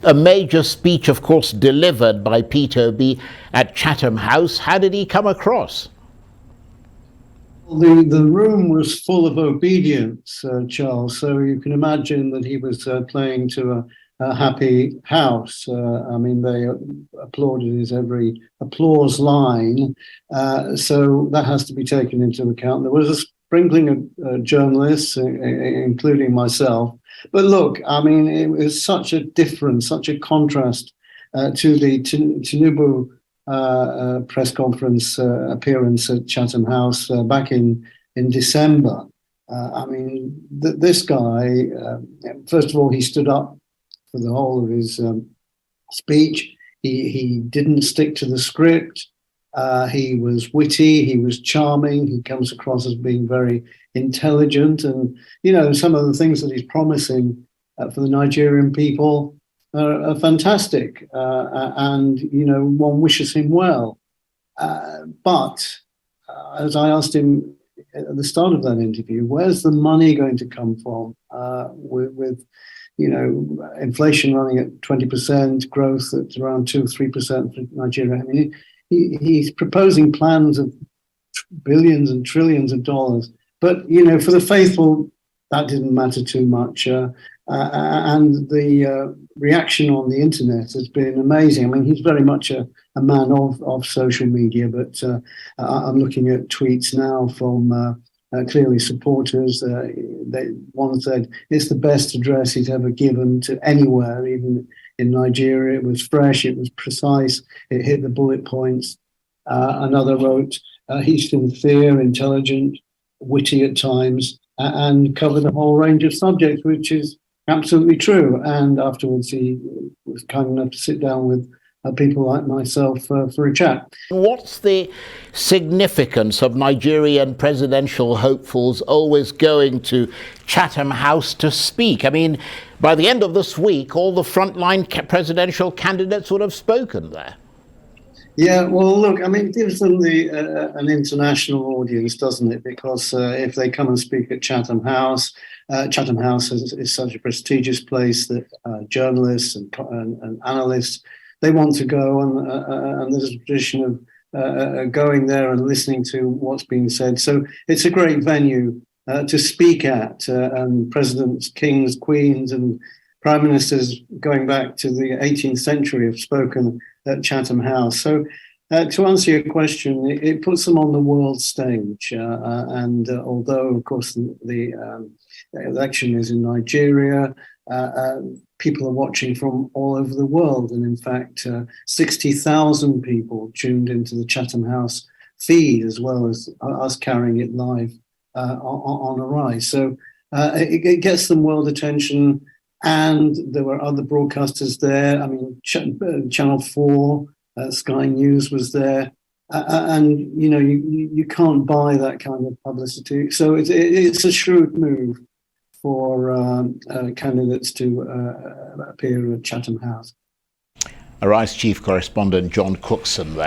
A major speech, of course, delivered by Peter Obi at Chatham House. How did he come across? The room was full of obedience, Charles, so you can imagine that he was playing to a happy house. I mean, they applauded his every applause line, so that has to be taken into account. There was a sprinkling of journalists, including myself. But look, I mean, it was such a difference, such a contrast to the Tinubu press conference appearance at Chatham House back in December. I mean, this guy, first of all, he stood up for the whole of his speech. He didn't stick to the script. He was witty. He was charming. He comes across as being very intelligent. And, you know, some of the things that he's promising for the Nigerian people are fantastic, and you know, one wishes him well. But as I asked him at the start of that interview, where's the money going to come from? With you know, inflation running at 20%, growth at around 2-3% for Nigeria. I mean, he's proposing plans of billions and trillions of dollars. But you know, for the faithful, that didn't matter too much. And the reaction on the internet has been amazing. I mean, he's very much a man of social media, but I'm looking at tweets now from clearly supporters. One said it's the best address he's ever given to anywhere, even in Nigeria. It was fresh, it was precise, it hit the bullet points. Another wrote, he's sincere, intelligent, witty at times, and covered a whole range of subjects, which is absolutely true. And afterwards, he was kind enough to sit down with people like myself for a chat. What's the significance of Nigerian presidential hopefuls always going to Chatham House to speak? I mean, by the end of this week, all the frontline presidential candidates would have spoken there. Yeah, well, look, I mean, it gives them an international audience, doesn't it? Because if they come and speak at Chatham House is such a prestigious place that journalists and analysts, they want to go, and there's a tradition of going there and listening to what's being said. So it's a great venue to speak at, and presidents, kings, queens, and prime ministers going back to the 18th century have spoken at Chatham House. So to answer your question, it puts them on the world stage. And although, of course, the election is in Nigeria, people are watching from all over the world. And in fact, 60,000 people tuned into the Chatham House feed, as well as us carrying it live on Arise. So it gets them world attention. And there were other broadcasters there. I mean, Channel 4, Sky News was there. And, you know, you can't buy that kind of publicity. So it's a shrewd move for candidates to appear at Chatham House. Arise Chief Correspondent John Cookson there.